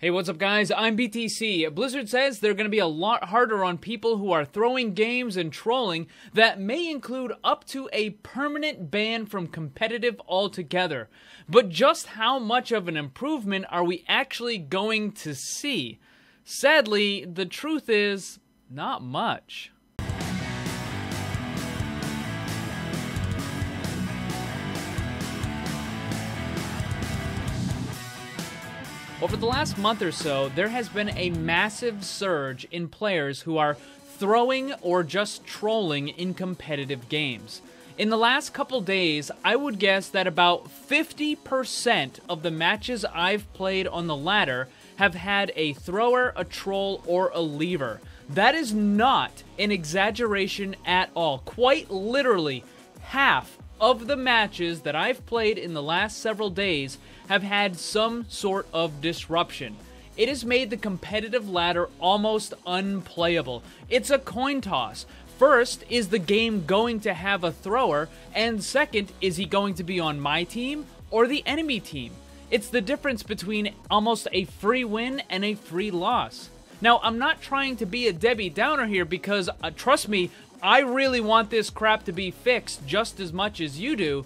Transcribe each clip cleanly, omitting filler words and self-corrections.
Hey, what's up guys? I'm BTC. Blizzard says they're going to be a lot harder on people who are throwing games and trolling that may include up to a permanent ban from competitive altogether. But just how much of an improvement are we actually going to see? Sadly, the truth is, not much. Over the last month or so, there has been a massive surge in players who are throwing or just trolling in competitive games. In the last couple days, I would guess that about 50% of the matches I've played on the ladder have had a thrower, a troll, or a lever. That is not an exaggeration at all. Quite literally, half of the matches that I've played in the last several days have had some sort of disruption. It has made the competitive ladder almost unplayable. It's a coin toss. First, is the game going to have a thrower? And second, is he going to be on my team or the enemy team? It's the difference between almost a free win and a free loss. Now, I'm not trying to be a Debbie Downer here because, trust me, I really want this crap to be fixed just as much as you do,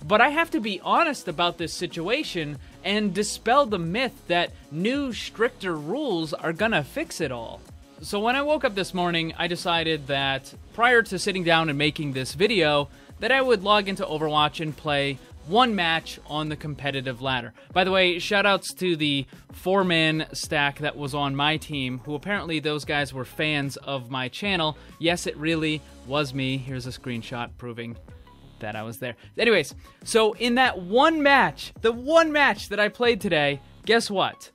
but I have to be honest about this situation and dispel the myth that new, stricter rules are gonna fix it all. So when I woke up this morning, I decided that prior to sitting down and making this video, that I would log into Overwatch and play one match on the competitive ladder. By the way, shoutouts to the 4-man stack that was on my team, who apparently those guys were fans of my channel. Yes, it really was me. Here's a screenshot proving that I was there. Anyways, so in that one match, the one match that I played today, guess what?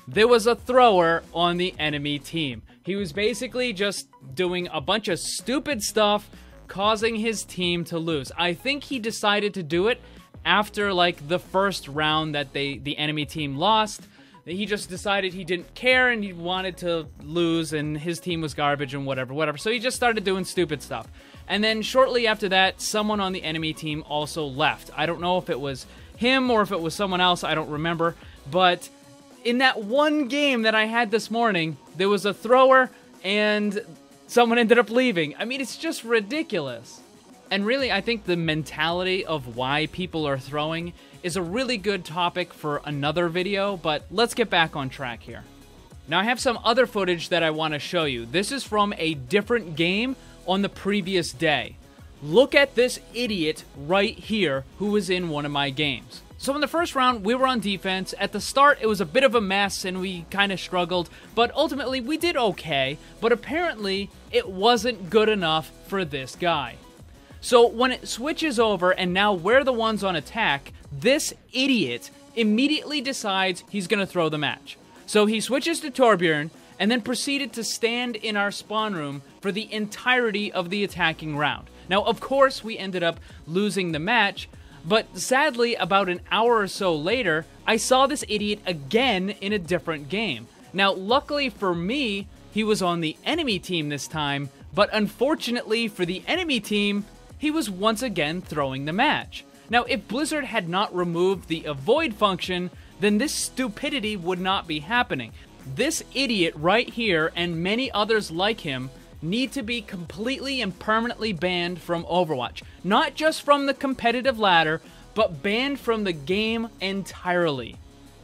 There was a thrower on the enemy team. He was basically just doing a bunch of stupid stuff, causing his team to lose. I think he decided to do it after like the first round that the enemy team lost. He just decided he didn't care and he wanted to lose and his team was garbage and whatever. So he just started doing stupid stuff. And then shortly after that, someone on the enemy team also left. I don't know if it was him or if it was someone else, I don't remember. But in that one game that I had this morning, there was a thrower and someone ended up leaving. I mean, it's just ridiculous. And really, I think the mentality of why people are throwing is a really good topic for another video, but let's get back on track here. Now, I have some other footage that I want to show you. This is from a different game on the previous day. Look at this idiot right here who was in one of my games. So in the first round, we were on defense. At the start, it was a bit of a mess and we kind of struggled, but ultimately we did okay, but apparently it wasn't good enough for this guy. So when it switches over and now we're the ones on attack, this idiot immediately decides he's going to throw the match. So he switches to Torbjorn and then proceeded to stand in our spawn room for the entirety of the attacking round. Now, of course, we ended up losing the match, but sadly, about an hour or so later, I saw this idiot again in a different game. Now, luckily for me, he was on the enemy team this time, but unfortunately for the enemy team, he was once again throwing the match. Now, if Blizzard had not removed the avoid function, then this stupidity would not be happening. This idiot right here and many others like him need to be completely and permanently banned from Overwatch. Not just from the competitive ladder, but banned from the game entirely.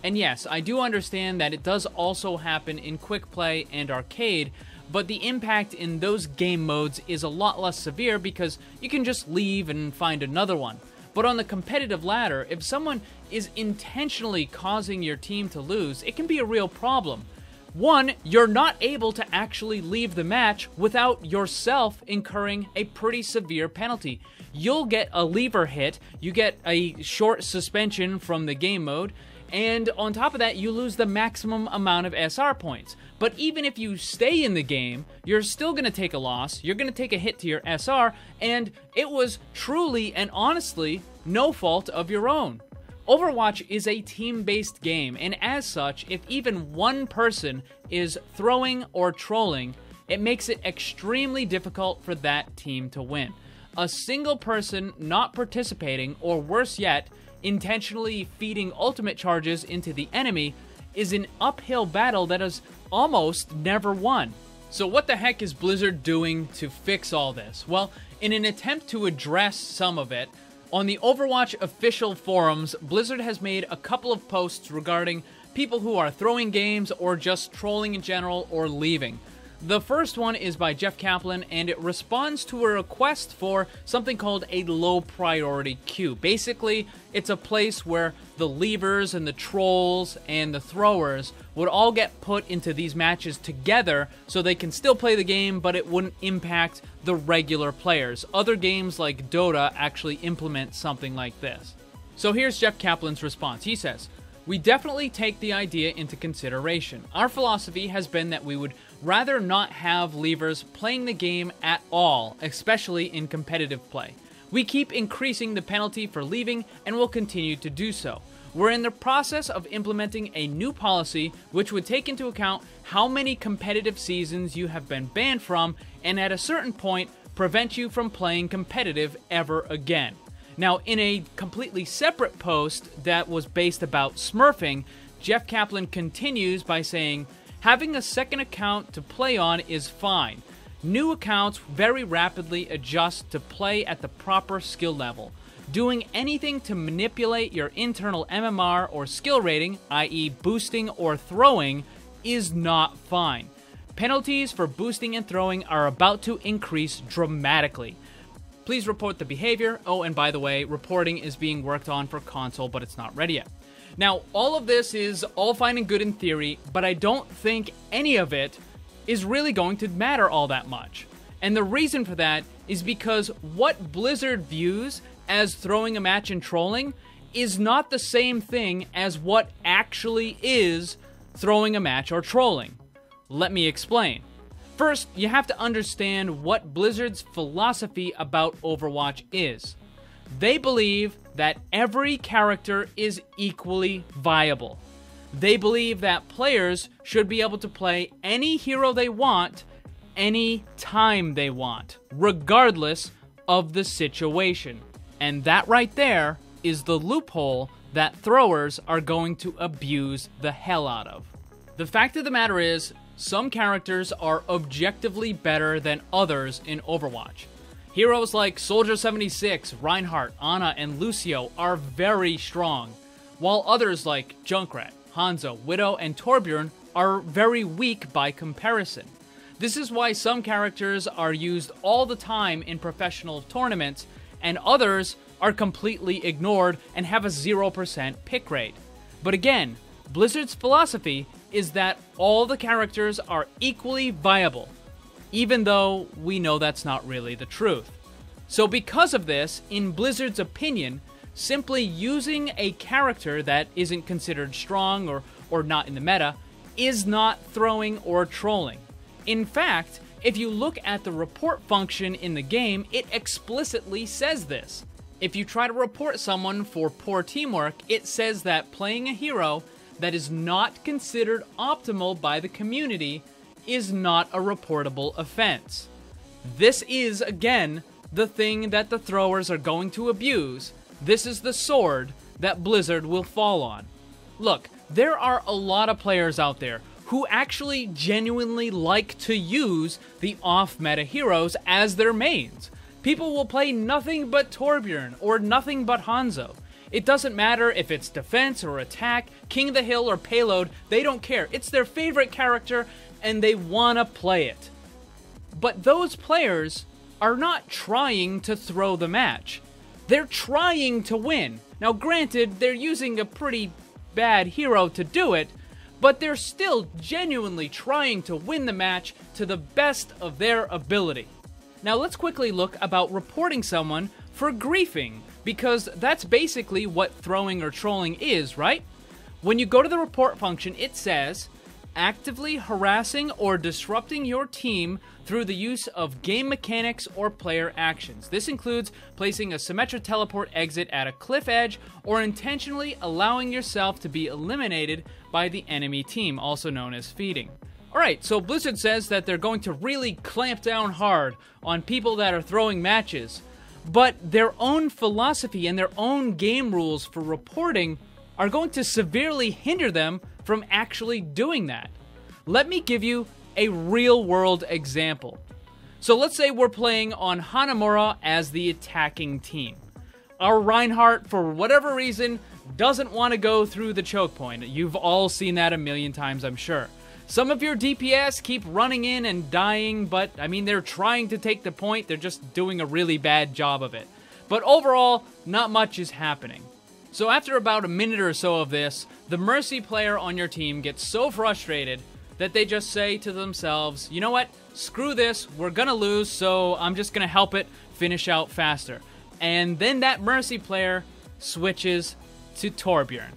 And yes, I do understand that it does also happen in quick play and arcade, but the impact in those game modes is a lot less severe because you can just leave and find another one. But on the competitive ladder, if someone is intentionally causing your team to lose, it can be a real problem. One, you're not able to actually leave the match without yourself incurring a pretty severe penalty. You'll get a lever hit, you get a short suspension from the game mode, and on top of that, you lose the maximum amount of SR points. But even if you stay in the game, you're still going to take a loss, you're going to take a hit to your SR, and it was truly and honestly no fault of your own. Overwatch is a team-based game, and as such, if even one person is throwing or trolling, it makes it extremely difficult for that team to win. A single person not participating, or worse yet, intentionally feeding ultimate charges into the enemy, is an uphill battle that is almost never won. So what the heck is Blizzard doing to fix all this? Well, in an attempt to address some of it, on the Overwatch official forums, Blizzard has made a couple of posts regarding people who are throwing games or just trolling in general or leaving. The first one is by Jeff Kaplan, and it responds to a request for something called a low priority queue. Basically, it's a place where the leavers and the trolls and the throwers would all get put into these matches together so they can still play the game, but it wouldn't impact the regular players. Other games like Dota actually implement something like this. So here's Jeff Kaplan's response. He says, "We definitely take the idea into consideration. Our philosophy has been that we would rather not have leavers playing the game at all, especially in competitive play. We keep increasing the penalty for leaving and will continue to do so. We're in the process of implementing a new policy which would take into account how many competitive seasons you have been banned from, and at a certain point prevent you from playing competitive ever again." Now, in a completely separate post that was based about smurfing, Jeff Kaplan continues by saying, "Having a second account to play on is fine. New accounts very rapidly adjust to play at the proper skill level. Doing anything to manipulate your internal MMR or skill rating, i.e. boosting or throwing, is not fine. Penalties for boosting and throwing are about to increase dramatically. Please report the behavior." Oh, and by the way, reporting is being worked on for console, but it's not ready yet. Now, all of this is all fine and good in theory, but I don't think any of it is really going to matter all that much. And the reason for that is because what Blizzard views as throwing a match and trolling is not the same thing as what actually is throwing a match or trolling. Let me explain. First, you have to understand what Blizzard's philosophy about Overwatch is. They believe that every character is equally viable. They believe that players should be able to play any hero they want, any time they want, regardless of the situation. And that right there is the loophole that throwers are going to abuse the hell out of. The fact of the matter is, some characters are objectively better than others in Overwatch. Heroes like Soldier 76, Reinhardt, Ana, and Lucio are very strong, while others like Junkrat, Hanzo, Widow, and Torbjorn are very weak by comparison. This is why some characters are used all the time in professional tournaments, and others are completely ignored and have a 0% pick rate. But again, Blizzard's philosophy is that all the characters are equally viable, even though we know that's not really the truth. So because of this, in Blizzard's opinion, simply using a character that isn't considered strong or not in the meta is not throwing or trolling. In fact, if you look at the report function in the game, it explicitly says this. If you try to report someone for poor teamwork, it says that playing a hero that is not considered optimal by the community is not a reportable offense. This is, again, the thing that the throwers are going to abuse. This is the sword that Blizzard will fall on. Look, there are a lot of players out there who actually genuinely like to use the off-meta heroes as their mains. People will play nothing but Torbjorn or nothing but Hanzo. It doesn't matter if it's defense or attack, King of the Hill or payload, they don't care. It's their favorite character and they want to play it. But those players are not trying to throw the match. They're trying to win. Now granted, they're using a pretty bad hero to do it, but they're still genuinely trying to win the match to the best of their ability. Now let's quickly look about reporting someone for griefing, because that's basically what throwing or trolling is, right? When you go to the report function, it says, actively harassing or disrupting your team through the use of game mechanics or player actions. This includes placing a symmetric teleport exit at a cliff edge or intentionally allowing yourself to be eliminated by the enemy team, also known as feeding. Alright, so Blizzard says that they're going to really clamp down hard on people that are throwing matches, but their own philosophy and their own game rules for reporting are going to severely hinder them from actually doing that. Let me give you a real-world example. So let's say we're playing on Hanamura as the attacking team. Our Reinhardt, for whatever reason, doesn't want to go through the choke point. You've all seen that a million times, I'm sure. Some of your DPS keep running in and dying, but, I mean, they're trying to take the point. They're just doing a really bad job of it. But overall, not much is happening. So after about a minute or so of this, the Mercy player on your team gets so frustrated that they just say to themselves, you know what, screw this, we're gonna lose, so I'm just gonna help it finish out faster. And then that Mercy player switches to Torbjorn.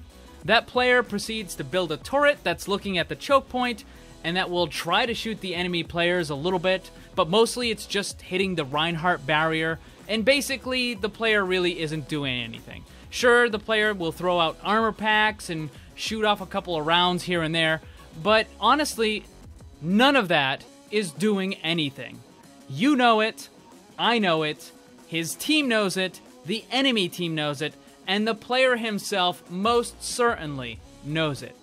That player proceeds to build a turret that's looking at the choke point, and that will try to shoot the enemy players a little bit, but mostly it's just hitting the Reinhardt barrier, and basically the player really isn't doing anything. Sure, the player will throw out armor packs and shoot off a couple of rounds here and there, but honestly, none of that is doing anything. You know it, I know it, his team knows it, the enemy team knows it, and the player himself most certainly knows it.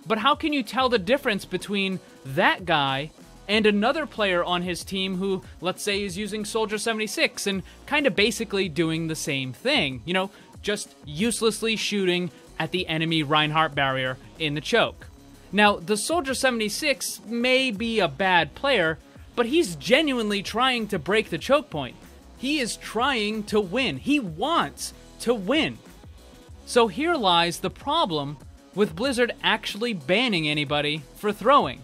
But how can you tell the difference between that guy and another player on his team who, let's say, is using Soldier 76 and kind of basically doing the same thing? You know, just uselessly shooting at the enemy Reinhardt barrier in the choke. Now, the Soldier 76 may be a bad player, but he's genuinely trying to break the choke point. He is trying to win. He wants to win. So here lies the problem with Blizzard actually banning anybody for throwing.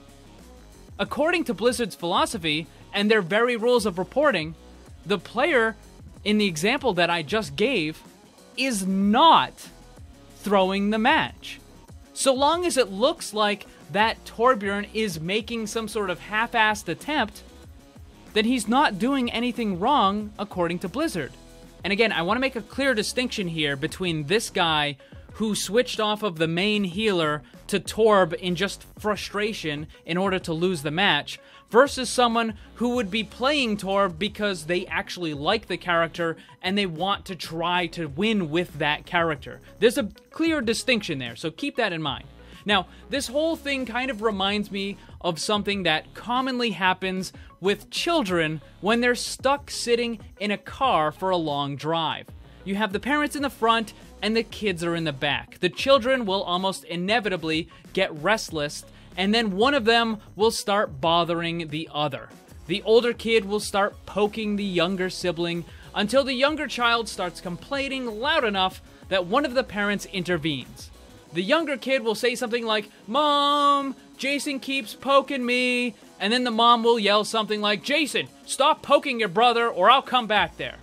According to Blizzard's philosophy and their very rules of reporting, the player in the example that I just gave is not throwing the match. So long as it looks like that Torbjorn is making some sort of half-assed attempt, then he's not doing anything wrong according to Blizzard. And again, I want to make a clear distinction here between this guy who switched off of the main healer to Torb in just frustration in order to lose the match, versus someone who would be playing Torb because they actually like the character and they want to try to win with that character. There's a clear distinction there, so keep that in mind. Now, this whole thing kind of reminds me of something that commonly happens with children when they're stuck sitting in a car for a long drive. You have the parents in the front and the kids are in the back. The children will almost inevitably get restless, and then one of them will start bothering the other. The older kid will start poking the younger sibling until the younger child starts complaining loud enough that one of the parents intervenes. The younger kid will say something like, "Mom, Jason keeps poking me," and then the mom will yell something like, "Jason, stop poking your brother or I'll come back there."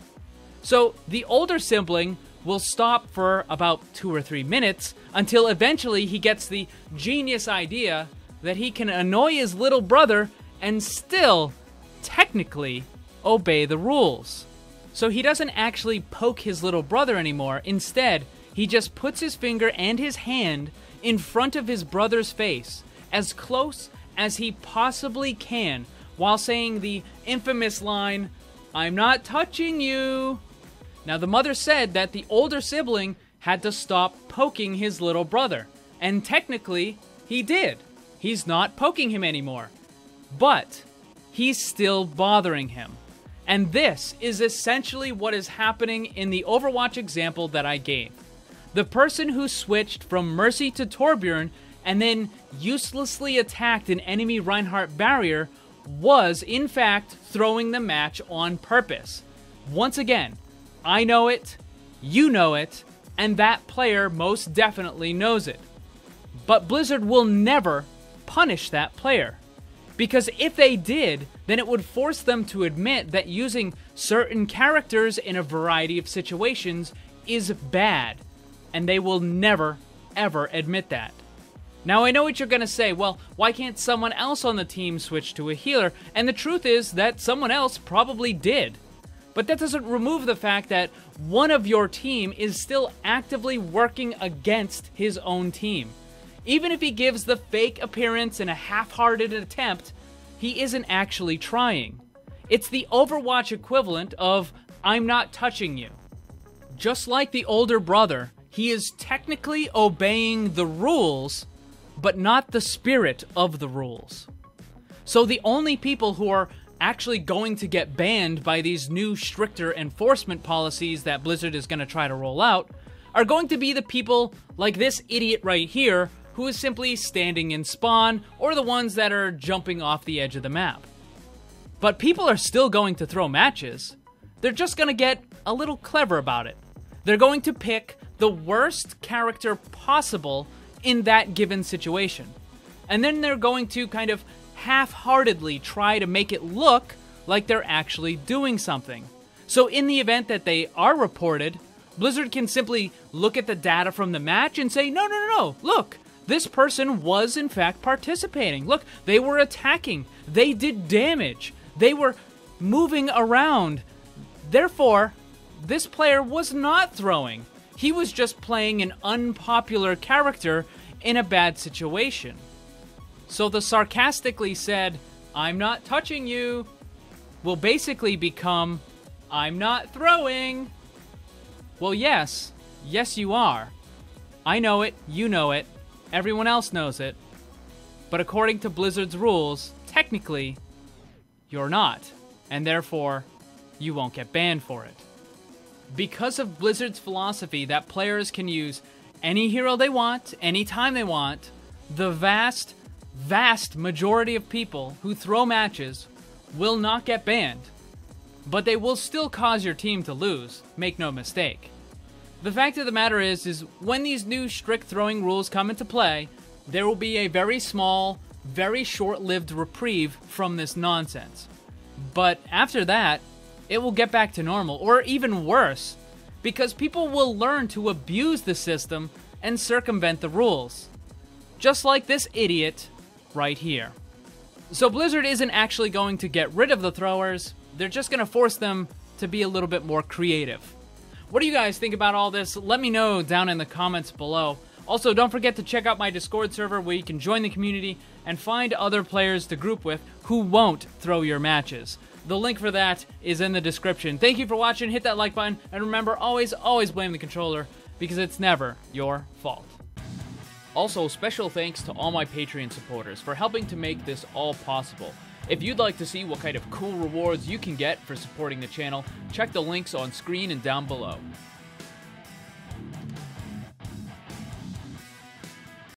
So the older sibling will stop for about 2 or 3 minutes until eventually he gets the genius idea that he can annoy his little brother and still, technically, obey the rules. So he doesn't actually poke his little brother anymore. Instead, he just puts his finger and his hand in front of his brother's face, as close as he possibly can, while saying the infamous line, "I'm not touching you." Now, the mother said that the older sibling had to stop poking his little brother, and technically, he did. He's not poking him anymore, but he's still bothering him. And this is essentially what is happening in the Overwatch example that I gave. The person who switched from Mercy to Torbjorn and then uselessly attacked an enemy Reinhardt barrier was, in fact, throwing the match on purpose. Once again, I know it, you know it, and that player most definitely knows it. But Blizzard will never punish that player. Because if they did, then it would force them to admit that using certain characters in a variety of situations is bad. And they will never, ever admit that. Now, I know what you're going to say. Well, why can't someone else on the team switch to a healer? And the truth is that someone else probably did. But that doesn't remove the fact that one of your team is still actively working against his own team. Even if he gives the fake appearance in a half-hearted attempt, he isn't actually trying. It's the Overwatch equivalent of, "I'm not touching you." Just like the older brother, he is technically obeying the rules, but not the spirit of the rules. So the only people who are actually going to get banned by these new stricter enforcement policies that Blizzard is going to try to roll out are going to be the people like this idiot right here who is simply standing in spawn, or the ones that are jumping off the edge of the map. But people are still going to throw matches. They're just going to get a little clever about it. They're going to pick the worst character possible in that given situation. And then they're going to kind of half-heartedly try to make it look like they're actually doing something. So in the event that they are reported, Blizzard can simply look at the data from the match and say, no, look, this person was in fact participating. Look, they were attacking. They did damage. They were moving around. Therefore, this player was not throwing. He was just playing an unpopular character in a bad situation. So the sarcastically said, "I'm not touching you," will basically become, "I'm not throwing." Well, yes you are. I know it, you know it, everyone else knows it. But according to Blizzard's rules, technically, you're not. And therefore, you won't get banned for it. Because of Blizzard's philosophy that players can use any hero they want, anytime they want, the vast majority of people who throw matches will not get banned. But they will still cause your team to lose, make no mistake. The fact of the matter is when these new strict throwing rules come into play, there will be a very small, very short-lived reprieve from this nonsense. But after that, it will get back to normal, or even worse, because people will learn to abuse the system and circumvent the rules. Just like this idiot right here. So Blizzard isn't actually going to get rid of the throwers, they're just going to force them to be a little bit more creative. What do you guys think about all this? Let me know down in the comments below. Also, don't forget to check out my Discord server where you can join the community and find other players to group with who won't throw your matches. The link for that is in the description. Thank you for watching, hit that like button, and remember, always blame the controller, because it's never your fault. Also, special thanks to all my Patreon supporters for helping to make this all possible. If you'd like to see what kind of cool rewards you can get for supporting the channel, check the links on screen and down below.